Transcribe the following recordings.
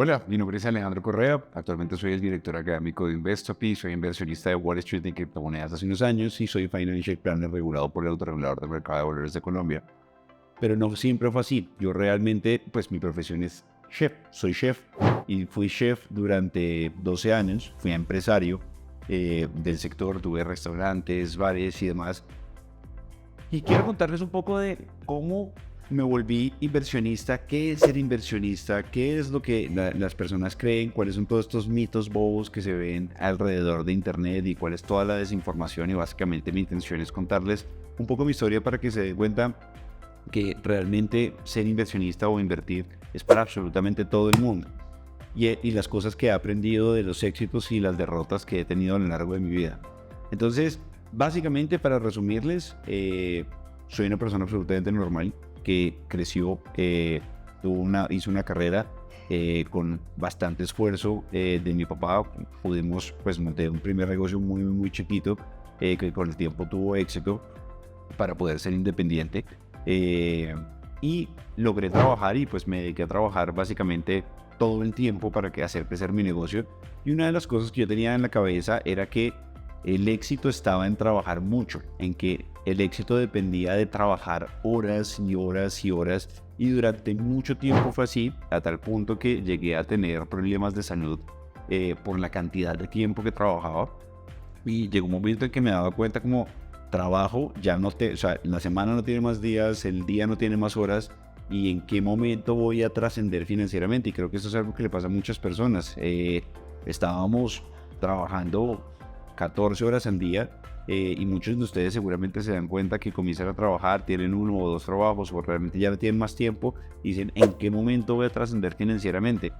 Hola, mi nombre es Alejandro Correa. Actualmente soy el director académico de Investopi, soy inversionista de Wall Street en criptomonedas hace unos años y soy financial planner regulado por el autorregulador del mercado de valores de Colombia. Pero no siempre fue así. Yo realmente, pues mi profesión es chef, soy chef y fui chef durante 12 años, fui empresario del sector, tuve restaurantes, bares y demás. Y quiero contarles un poco de cómo me volví inversionista, qué es ser inversionista, qué es lo que las personas creen, cuáles son todos estos mitos bobos que se ven alrededor de Internet y cuál es toda la desinformación. Y básicamente mi intención es contarles un poco mi historia para que se den cuenta que realmente ser inversionista o invertir es para absolutamente todo el mundo. Y las cosas que he aprendido de los éxitos y las derrotas que he tenido a lo largo de mi vida. Entonces, básicamente, para resumirles, soy una persona absolutamente normal que creció, hizo una carrera con bastante esfuerzo de mi papá. Pudimos, pues, montar un primer negocio muy, muy chiquito que con el tiempo tuvo éxito para poder ser independiente. Y logré trabajar y pues me dediqué a trabajar básicamente todo el tiempo para hacer crecer mi negocio. Y una de las cosas que yo tenía en la cabeza era que el éxito estaba en trabajar mucho, en que el éxito dependía de trabajar horas y horas y horas. Y durante mucho tiempo fue así, a tal punto que llegué a tener problemas de salud por la cantidad de tiempo que trabajaba. Y llegó un momento en que me daba cuenta como trabajo, ya no te, o sea, la semana no tiene más días, el día no tiene más horas, y en qué momento voy a trascender financieramente. Y creo que eso es algo que le pasa a muchas personas. Estábamos trabajando 14 horas al día y muchos de ustedes seguramente se dan cuenta que comienzan a trabajar, tienen uno o dos trabajos o realmente ya no tienen más tiempo y dicen, ¿en qué momento voy a trascender financieramente?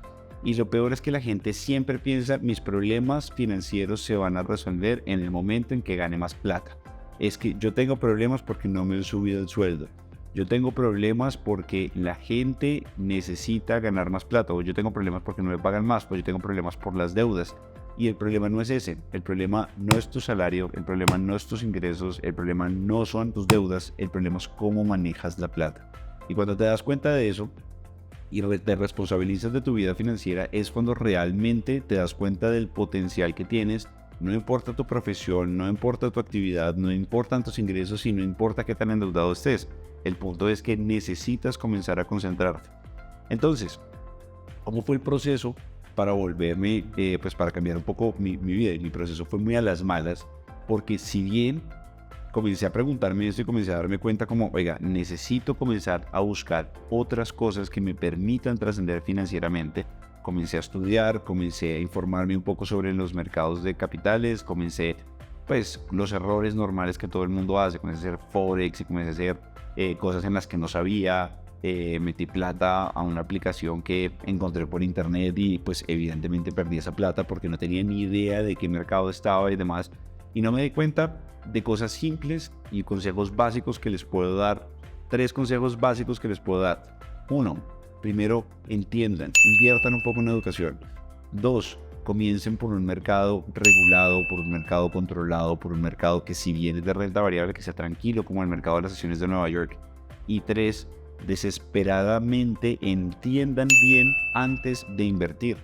Y lo peor es que la gente siempre piensa, mis problemas financieros se van a resolver en el momento en que gane más plata. Es que yo tengo problemas porque no me he subido el sueldo. Yo tengo problemas porque la gente necesita ganar más plata. O yo tengo problemas porque no me pagan más. O yo tengo problemas por las deudas. Y el problema no es ese. El problema no es tu salario. El problema no es tus ingresos. El problema no son tus deudas. El problema es cómo manejas la plata. Y cuando te das cuenta de eso, y te responsabilizas de tu vida financiera, es cuando realmente te das cuenta del potencial que tienes. No importa tu profesión, no importa tu actividad, no importan tus ingresos y no importa qué tan endeudado estés. El punto es que necesitas comenzar a concentrarte. Entonces, ¿cómo fue el proceso para volverme, pues para cambiar un poco mi vida? Y mi proceso fue muy a las malas, porque si bien comencé a preguntarme esto y comencé a darme cuenta como, oiga, necesito comenzar a buscar otras cosas que me permitan trascender financieramente. Comencé a estudiar, comencé a informarme un poco sobre los mercados de capitales, comencé, pues, los errores normales que todo el mundo hace, comencé a hacer forex y comencé a hacer cosas en las que no sabía. Metí plata a una aplicación que encontré por internet y pues evidentemente perdí esa plata porque no tenía ni idea de qué mercado estaba y demás. Y no me di cuenta de cosas simples y consejos básicos que les puedo dar. 3 consejos básicos que les puedo dar. 1. Primero, entiendan, inviertan un poco en educación. 2. Comiencen por un mercado regulado, por un mercado controlado, por un mercado que si bien es de renta variable, que sea tranquilo, como el mercado de las acciones de Nueva York. Y 3. Desesperadamente entiendan bien antes de invertir.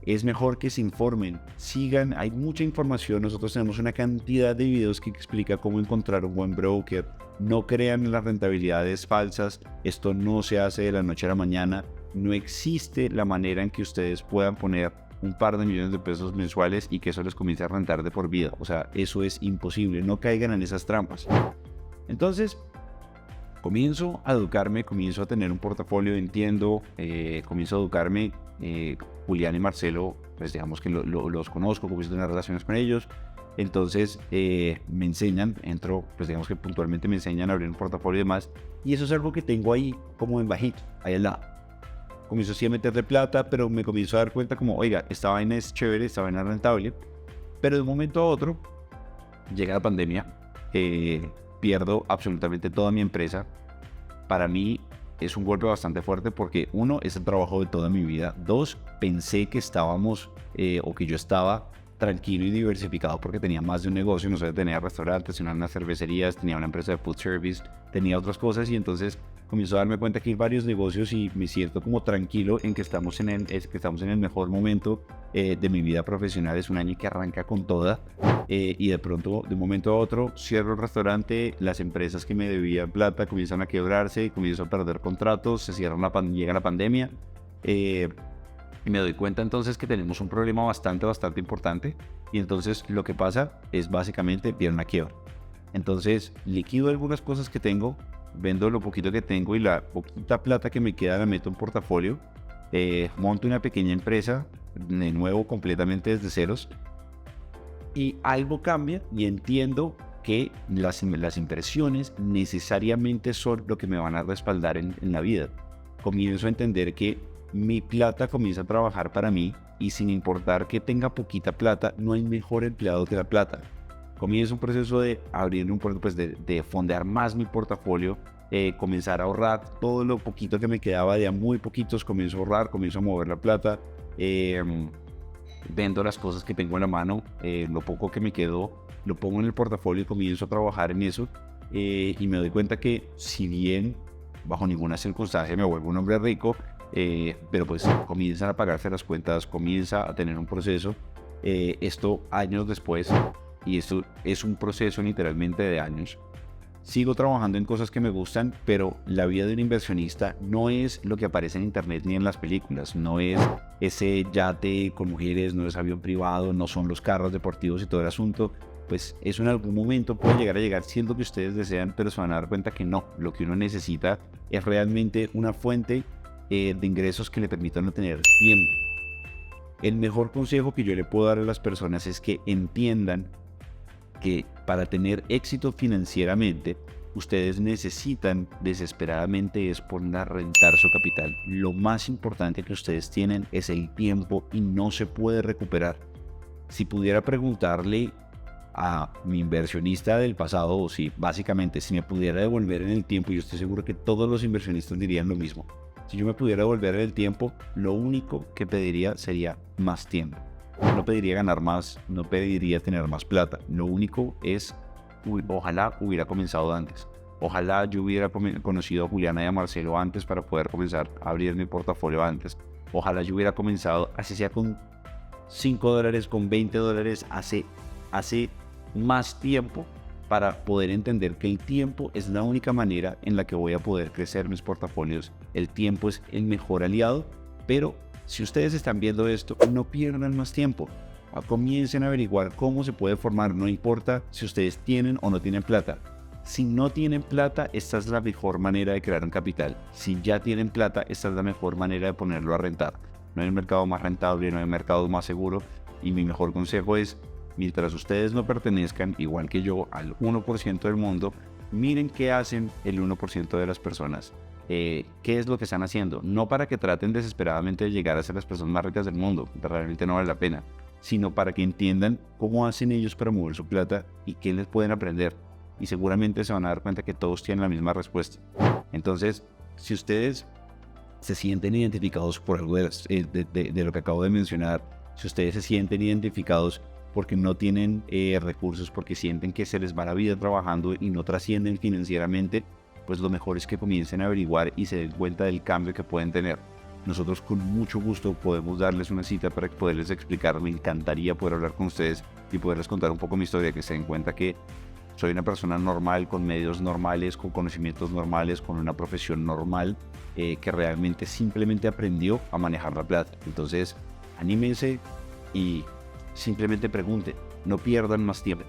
Es mejor que se informen, sigan, hay mucha información, nosotros tenemos una cantidad de videos que explica cómo encontrar un buen broker. No crean en las rentabilidades falsas, esto no se hace de la noche a la mañana, no existe la manera en que ustedes puedan poner un par de millones de pesos mensuales y que eso les comience a rentar de por vida. O sea, eso es imposible, no caigan en esas trampas. Entonces, comienzo a educarme, comienzo a tener un portafolio, entiendo, comienzo a educarme. Julián y Marcelo, pues digamos que los conozco, comienzo a tener relaciones con ellos. Entonces me enseñan, entro, pues digamos que puntualmente me enseñan a abrir un portafolio y demás. Y eso es algo que tengo ahí como en bajito, ahí al lado. Comienzo así a meterle plata, pero me comienzo a dar cuenta como, oiga, esta vaina es chévere, esta vaina es rentable. Pero de un momento a otro llega la pandemia, pierdo absolutamente toda mi empresa. Para mí es un golpe bastante fuerte porque 1, es el trabajo de toda mi vida. 2, pensé que estábamos o que yo estaba tranquilo y diversificado porque tenía más de un negocio, no solo tenía restaurantes, sino unas cervecerías, tenía una empresa de food service, tenía otras cosas y entonces comienzo a darme cuenta que hay varios negocios y me siento como tranquilo en que estamos en el mejor momento de mi vida profesional. Es un año que arranca con toda y de pronto, de un momento a otro, cierro el restaurante, las empresas que me debían plata comienzan a quebrarse, comienzo a perder contratos, se cierra llega la pandemia. Y me doy cuenta entonces que tenemos un problema bastante importante y entonces lo que pasa es básicamente viene una quiebra. Entonces liquido algunas cosas que tengo, vendo lo poquito que tengo y la poquita plata que me queda la meto en portafolio, monto una pequeña empresa de nuevo completamente desde ceros y algo cambia y entiendo que las inversiones necesariamente son lo que me van a respaldar en la vida. Comienzo a entender que mi plata comienza a trabajar para mí y sin importar que tenga poquita plata, no hay mejor empleado que la plata. Comienza un proceso de abrir pues de fondear más mi portafolio, comenzar a ahorrar todo lo poquito que me quedaba, de a muy poquitos comienzo a ahorrar, comienzo a mover la plata, vendo las cosas que tengo en la mano, lo poco que me quedó, lo pongo en el portafolio y comienzo a trabajar en eso y me doy cuenta que si bien bajo ninguna circunstancia me vuelvo un hombre rico, pero pues comienzan a pagarse las cuentas, comienza a tener un proceso, esto años después, y esto es un proceso literalmente de años. Sigo trabajando en cosas que me gustan, pero la vida de un inversionista no es lo que aparece en internet ni en las películas, no es ese yate con mujeres, no es avión privado, no son los carros deportivos y todo el asunto. Pues eso en algún momento puede llegar siendo que ustedes desean, pero se van a dar cuenta que no, lo que uno necesita es realmente una fuente de ingresos que le permitan no tener tiempo. El mejor consejo que yo le puedo dar a las personas es que entiendan que para tener éxito financieramente, ustedes necesitan desesperadamente es poner a rentar su capital. Lo más importante que ustedes tienen es el tiempo y no se puede recuperar. Si pudiera preguntarle a mi inversionista del pasado, o si básicamente si me pudiera devolver en el tiempo, yo estoy seguro que todos los inversionistas dirían lo mismo. Si yo me pudiera devolver en el tiempo, lo único que pediría sería más tiempo. No pediría ganar más, no pediría tener más plata. Lo único es, ojalá hubiera comenzado antes. Ojalá yo hubiera conocido a Juliana y a Marcelo antes para poder comenzar a abrir mi portafolio antes. Ojalá yo hubiera comenzado, así sea con $5, con $20, hace más tiempo, para poder entender que el tiempo es la única manera en la que voy a poder crecer mis portafolios. El tiempo es el mejor aliado, pero si ustedes están viendo esto, no pierdan más tiempo. Comiencen a averiguar cómo se puede formar, no importa si ustedes tienen o no tienen plata. Si no tienen plata, esta es la mejor manera de crear un capital. Si ya tienen plata, esta es la mejor manera de ponerlo a rentar. No hay un mercado más rentable, no hay un mercado más seguro, y mi mejor consejo es, mientras ustedes no pertenezcan, igual que yo, al 1% del mundo, miren qué hacen el 1% de las personas. ¿Qué es lo que están haciendo? No para que traten desesperadamente de llegar a ser las personas más ricas del mundo, realmente no vale la pena, sino para que entiendan cómo hacen ellos para mover su plata y qué les pueden aprender. Y seguramente se van a dar cuenta que todos tienen la misma respuesta. Entonces, si ustedes se sienten identificados por algo de lo que acabo de mencionar, si ustedes se sienten identificados porque no tienen recursos, porque sienten que se les va la vida trabajando y no trascienden financieramente, pues lo mejor es que comiencen a averiguar y se den cuenta del cambio que pueden tener. Nosotros con mucho gusto podemos darles una cita para poderles explicar. Me encantaría poder hablar con ustedes y poderles contar un poco mi historia, que se den cuenta que soy una persona normal, con medios normales, con conocimientos normales, con una profesión normal, que realmente simplemente aprendió a manejar la plata. Entonces, anímense y simplemente pregunten, no pierdan más tiempo.